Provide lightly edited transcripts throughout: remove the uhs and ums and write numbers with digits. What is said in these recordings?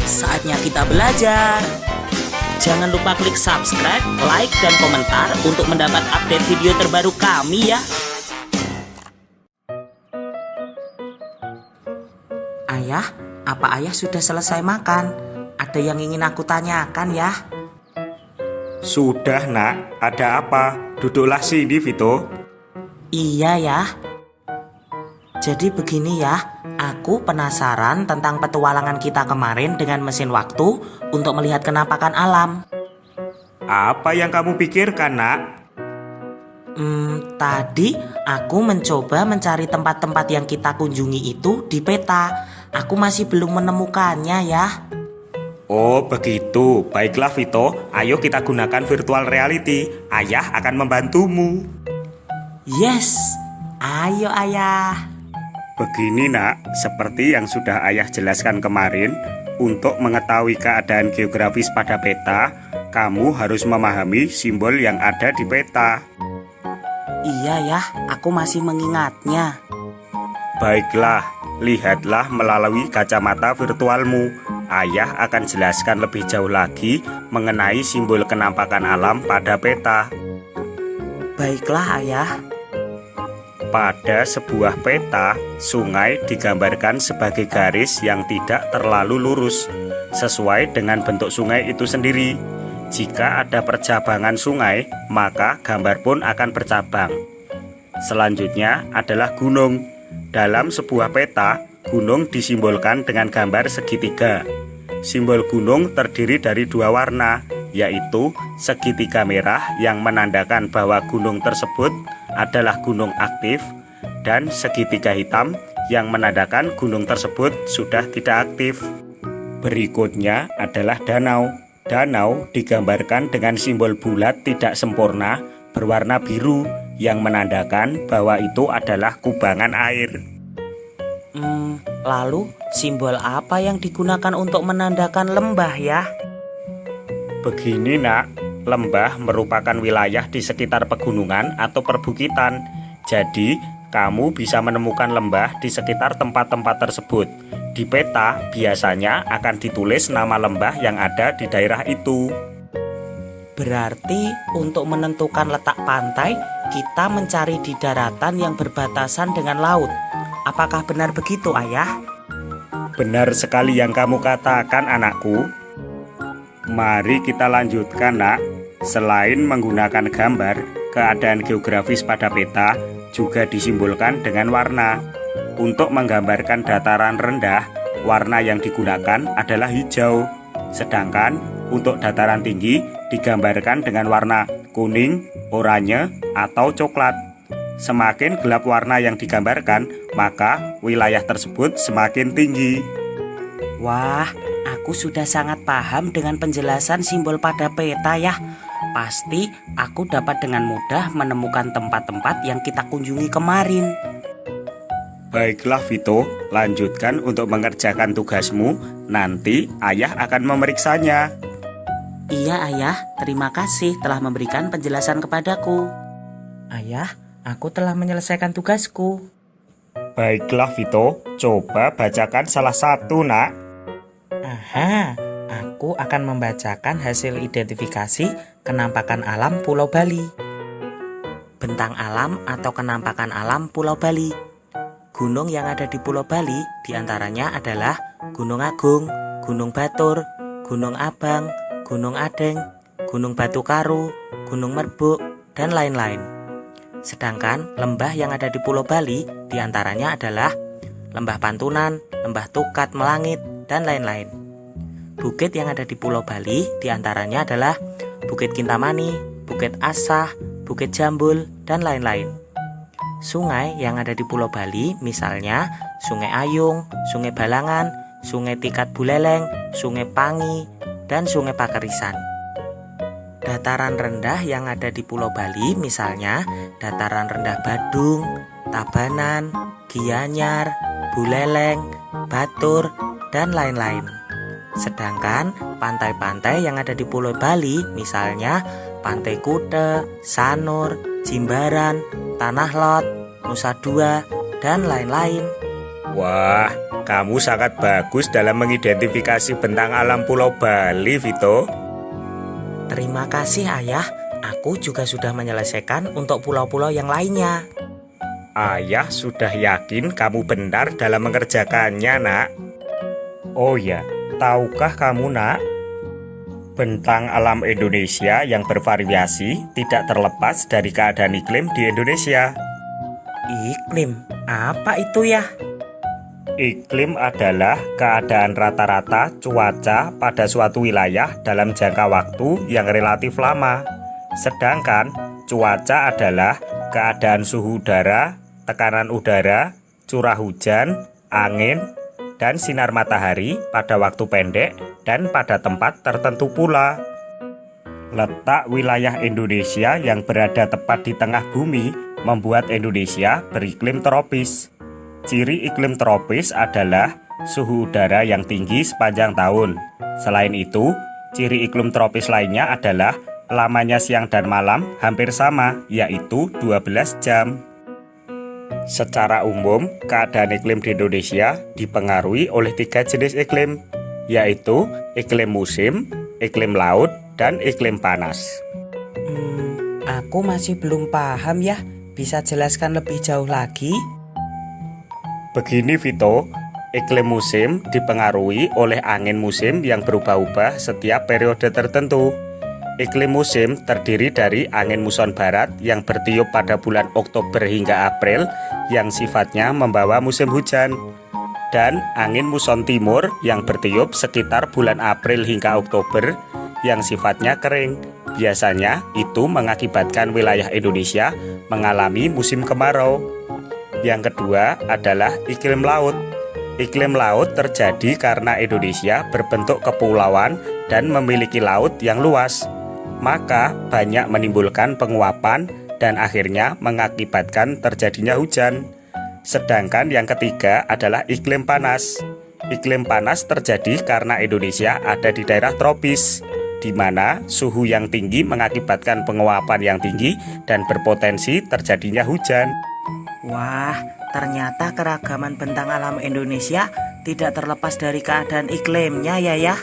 saatnya kita belajar. Jangan lupa klik subscribe, like, dan komentar untuk mendapat update video terbaru kami ya. Ayah, apa ayah sudah selesai makan? Ada yang ingin aku tanyakan ya? Sudah nak, ada apa? Duduklah sini Vito. Iya ya. Jadi begini ya, aku penasaran tentang petualangan kita kemarin dengan mesin waktu untuk melihat kenampakan alam. Apa yang kamu pikirkan nak? Tadi aku mencoba mencari tempat-tempat yang kita kunjungi itu di peta. Aku masih belum menemukannya ya. Oh begitu, baiklah Vito. Ayo kita gunakan virtual reality. Ayah akan membantumu. Yes, ayo ayah. Begini nak, seperti yang sudah ayah jelaskan kemarin, untuk mengetahui keadaan geografis pada peta, kamu harus memahami simbol yang ada di peta. Iya ya, aku masih mengingatnya. Baiklah, lihatlah melalui kacamata virtualmu. Ayah akan jelaskan lebih jauh lagi mengenai simbol kenampakan alam pada peta. Baiklah ayah. Pada sebuah peta, sungai digambarkan sebagai garis yang tidak terlalu lurus, sesuai dengan bentuk sungai itu sendiri. Jika ada percabangan sungai, maka gambar pun akan bercabang. Selanjutnya adalah gunung. Dalam sebuah peta, gunung disimbolkan dengan gambar segitiga. Simbol gunung terdiri dari dua warna, yaitu segitiga merah yang menandakan bahwa gunung tersebut adalah gunung aktif, dan segitiga hitam yang menandakan gunung tersebut sudah tidak aktif. Berikutnya adalah danau. Danau digambarkan dengan simbol bulat tidak sempurna berwarna biru yang menandakan bahwa itu adalah kubangan air. Lalu simbol apa yang digunakan untuk menandakan lembah ya? Begini nak, lembah merupakan wilayah di sekitar pegunungan atau perbukitan. Jadi, kamu bisa menemukan lembah di sekitar tempat-tempat tersebut. Di peta biasanya akan ditulis nama lembah yang ada di daerah itu. Berarti untuk menentukan letak pantai, kita mencari di daratan yang berbatasan dengan laut. Apakah benar begitu, ayah? Benar sekali yang kamu katakan, anakku. Mari kita lanjutkan, nak. Selain menggunakan gambar, keadaan geografis pada peta juga disimbolkan dengan warna. Untuk menggambarkan dataran rendah, warna yang digunakan adalah hijau. Sedangkan untuk dataran tinggi digambarkan dengan warna kuning, oranye, atau coklat. Semakin gelap warna yang digambarkan, maka wilayah tersebut semakin tinggi. Wah, aku sudah sangat paham dengan penjelasan simbol pada peta ya. Pasti aku dapat dengan mudah menemukan tempat-tempat yang kita kunjungi kemarin. Baiklah Vito, lanjutkan untuk mengerjakan tugasmu. Nanti ayah akan memeriksanya. Iya ayah, terima kasih telah memberikan penjelasan kepadaku. Ayah, aku telah menyelesaikan tugasku. Baiklah Vito, coba bacakan salah satu nak. Aha, aku akan membacakan hasil identifikasi kenampakan alam Pulau Bali. Bentang alam atau kenampakan alam Pulau Bali. Gunung yang ada di Pulau Bali diantaranya adalah Gunung Agung, Gunung Batur, Gunung Abang, Gunung Adeng, Gunung Batu Karu, Gunung Merbuk, dan lain-lain. Sedangkan lembah yang ada di Pulau Bali diantaranya adalah Lembah Pantunan, Lembah Tukat Melangit, dan lain-lain. Bukit yang ada di Pulau Bali diantaranya adalah Bukit Kintamani, Bukit Asah, Bukit Jambul, dan lain-lain. Sungai yang ada di Pulau Bali misalnya Sungai Ayung, Sungai Balangan, Sungai Tikat Buleleng, Sungai Pangi, dan Sungai Pakerisan. Dataran rendah yang ada di Pulau Bali misalnya Dataran rendah Badung, Tabanan, Gianyar, Buleleng, Batur, dan lain-lain. Sedangkan pantai-pantai yang ada di Pulau Bali misalnya Pantai Kuta, Sanur, Jimbaran, Tanah Lot, Nusa Dua, dan lain-lain. Wah, kamu sangat bagus dalam mengidentifikasi bentang alam Pulau Bali, Vito. Terima kasih Ayah, aku juga sudah menyelesaikan untuk pulau-pulau yang lainnya. Ayah sudah yakin kamu benar dalam mengerjakannya, Nak. Oh ya, tahukah kamu, Nak? Bentang alam Indonesia yang bervariasi tidak terlepas dari keadaan iklim di Indonesia. Iklim, apa itu ya? Iklim adalah keadaan rata-rata cuaca pada suatu wilayah dalam jangka waktu yang relatif lama. Sedangkan cuaca adalah keadaan suhu udara, tekanan udara, curah hujan, angin, dan sinar matahari pada waktu pendek dan pada tempat tertentu pula. Letak wilayah Indonesia yang berada tepat di tengah bumi membuat Indonesia beriklim tropis. Ciri iklim tropis adalah suhu udara yang tinggi sepanjang tahun. Selain itu, ciri iklim tropis lainnya adalah lamanya siang dan malam hampir sama, yaitu 12 jam. Secara umum, keadaan iklim di Indonesia dipengaruhi oleh 3 jenis iklim, yaitu iklim musim, iklim laut, dan iklim panas. Aku masih belum paham ya, bisa jelaskan lebih jauh lagi? Begini Vito, iklim musim dipengaruhi oleh angin musim yang berubah-ubah setiap periode tertentu. Iklim musim terdiri dari angin muson barat yang bertiup pada bulan Oktober hingga April yang sifatnya membawa musim hujan, dan angin muson timur yang bertiup sekitar bulan April hingga Oktober yang sifatnya kering. Biasanya itu mengakibatkan wilayah Indonesia mengalami musim kemarau. Yang kedua adalah iklim laut. Iklim laut terjadi karena Indonesia berbentuk kepulauan dan memiliki laut yang luas. Maka banyak menimbulkan penguapan dan akhirnya mengakibatkan terjadinya hujan. Sedangkan yang ketiga adalah iklim panas. Iklim panas terjadi karena Indonesia ada di daerah tropis, di mana suhu yang tinggi mengakibatkan penguapan yang tinggi dan berpotensi terjadinya hujan. Wah, ternyata keragaman bentang alam Indonesia tidak terlepas dari keadaan iklimnya ya.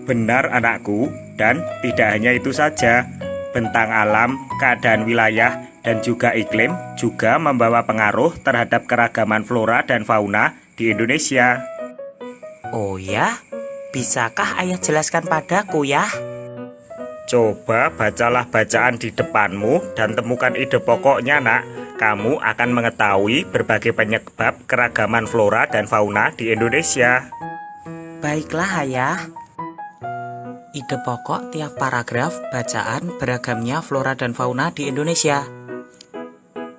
Benar anakku, dan tidak hanya itu saja. Bentang alam, keadaan wilayah, dan juga iklim juga membawa pengaruh terhadap keragaman flora dan fauna di Indonesia. Oh ya? Bisakah Ayah jelaskan padaku ya? Coba bacalah bacaan di depanmu dan temukan ide pokoknya, Nak. Kamu akan mengetahui berbagai penyebab keragaman flora dan fauna di Indonesia. Baiklah Ayah. Ide pokok tiap paragraf bacaan beragamnya flora dan fauna di Indonesia.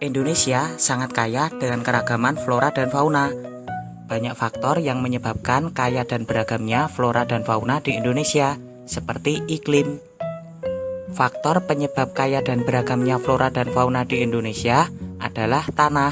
Indonesia sangat kaya dengan keragaman flora dan fauna. Banyak faktor yang menyebabkan kaya dan beragamnya flora dan fauna di Indonesia, seperti iklim. Faktor penyebab kaya dan beragamnya flora dan fauna di Indonesia adalah tanah.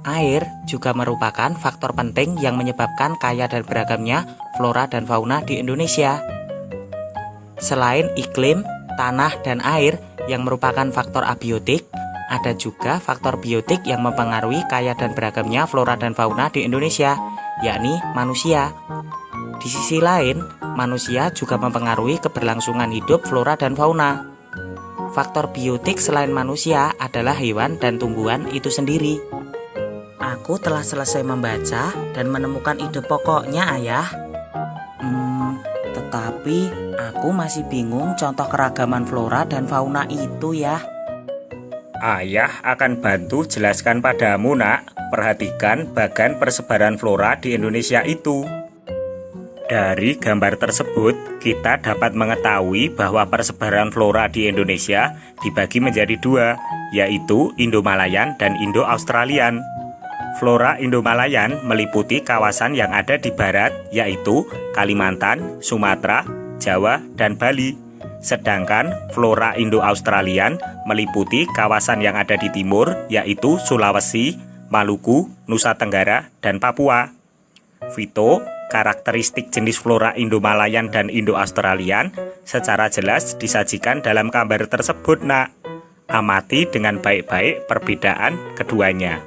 Air juga merupakan faktor penting yang menyebabkan kaya dan beragamnya flora dan fauna di Indonesia. Selain iklim, tanah, dan air yang merupakan faktor abiotik, ada juga faktor biotik yang mempengaruhi kaya dan beragamnya flora dan fauna di Indonesia, yakni manusia. Di sisi lain, manusia juga mempengaruhi keberlangsungan hidup flora dan fauna. Faktor biotik selain manusia adalah hewan dan tumbuhan itu sendiri. Aku telah selesai membaca dan menemukan ide pokoknya, Ayah. Tetapi aku masih bingung contoh keragaman flora dan fauna itu ya. Ayah akan bantu jelaskan padamu, Nak. Perhatikan bagan persebaran flora di Indonesia itu. Dari gambar tersebut, kita dapat mengetahui bahwa persebaran flora di Indonesia dibagi menjadi dua, yaitu Indo-Malayan dan Indo-Australian. Flora Indo-Malayan meliputi kawasan yang ada di barat, yaitu Kalimantan, Sumatera, Jawa, dan Bali. Sedangkan flora Indo-Australian meliputi kawasan yang ada di timur, yaitu Sulawesi, Maluku, Nusa Tenggara, dan Papua. Vito, karakteristik jenis flora Indo-Malayan dan Indo-Australian secara jelas disajikan dalam gambar tersebut, Nak. Amati dengan baik-baik perbedaan keduanya.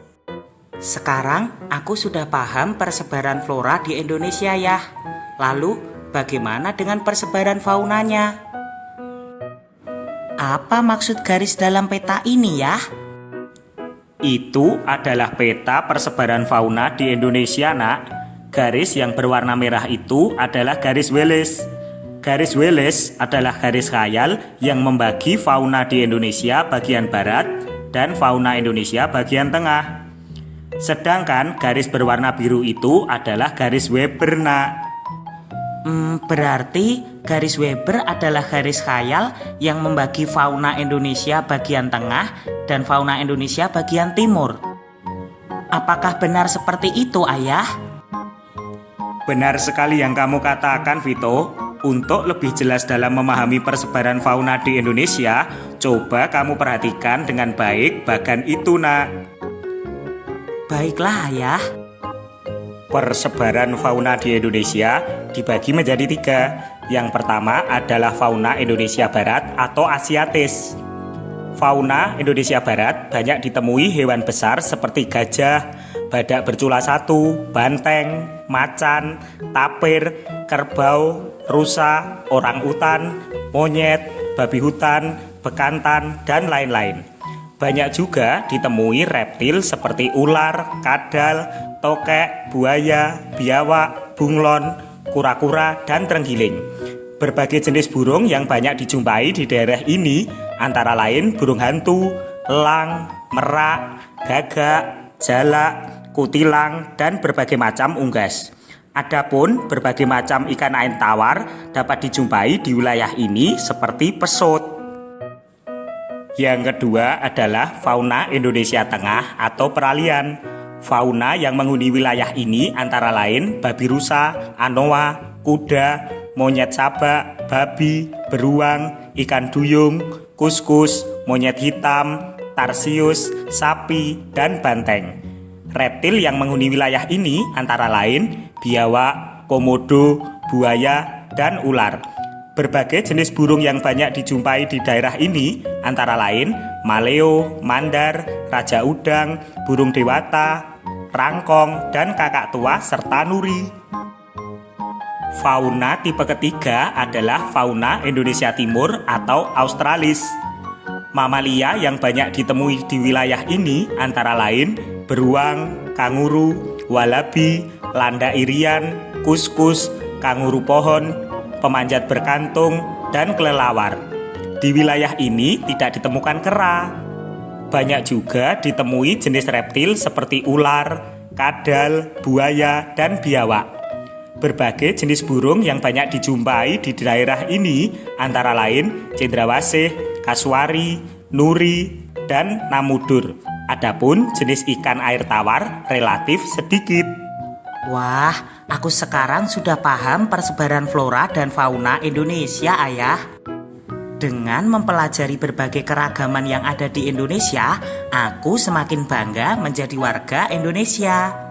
Sekarang aku sudah paham persebaran flora di Indonesia ya. Lalu, bagaimana dengan persebaran faunanya? Apa maksud garis dalam peta ini ya? Itu adalah peta persebaran fauna di Indonesia, Nak. Garis yang berwarna merah itu adalah garis Wallace. Garis Wallace adalah garis khayal yang membagi fauna di Indonesia bagian barat dan fauna Indonesia bagian tengah. Sedangkan garis berwarna biru itu adalah garis Weber, Nak. Berarti garis Weber adalah garis khayal yang membagi fauna Indonesia bagian tengah dan fauna Indonesia bagian timur. Apakah benar seperti itu, Ayah? Benar sekali yang kamu katakan, Vito. Untuk lebih jelas dalam memahami persebaran fauna di Indonesia, coba kamu perhatikan dengan baik bagan itu, Nak. Baiklah, Ayah. Persebaran fauna di Indonesia dibagi menjadi 3. Yang pertama adalah fauna Indonesia Barat atau Asiatis. Fauna Indonesia Barat banyak ditemui hewan besar seperti gajah, badak bercula 1, banteng, macan, tapir, kerbau, rusa, orangutan, monyet, babi hutan, bekantan, dan lain-lain. Banyak juga ditemui reptil seperti ular, kadal, tokek, buaya, biawak, bunglon, kura-kura, dan terenggiling. Berbagai jenis burung yang banyak dijumpai di daerah ini antara lain burung hantu, elang, merak, gagak, jalak, kutilang, dan berbagai macam unggas. Adapun berbagai macam ikan air tawar dapat dijumpai di wilayah ini seperti pesut. Yang kedua adalah fauna Indonesia Tengah atau peralihan. Fauna yang menghuni wilayah ini antara lain babi rusa, anoa, kuda, monyet sabak, babi, beruang, ikan duyung, kuskus, monyet hitam, tarsius, sapi, dan banteng. Reptil yang menghuni wilayah ini antara lain biawak, komodo, buaya, dan ular. Berbagai jenis burung yang banyak dijumpai di daerah ini antara lain maleo, mandar, raja udang, burung dewata, rangkong, dan kakak tua serta nuri. Fauna tipe ketiga adalah fauna Indonesia Timur atau Australis. Mamalia yang banyak ditemui di wilayah ini antara lain beruang, kanguru, walabi, landa irian, kuskus, kanguru pohon, pemanjat berkantung, dan kelelawar. Di wilayah ini tidak ditemukan kera. Banyak juga ditemui jenis reptil seperti ular, kadal, buaya, dan biawak. Berbagai jenis burung yang banyak dijumpai di daerah ini antara lain cendrawasih, kasuari, nuri, dan namudur. Adapun jenis ikan air tawar relatif sedikit. Wah, aku sekarang sudah paham persebaran flora dan fauna Indonesia, Ayah. Dengan mempelajari berbagai keragaman yang ada di Indonesia, aku semakin bangga menjadi warga Indonesia.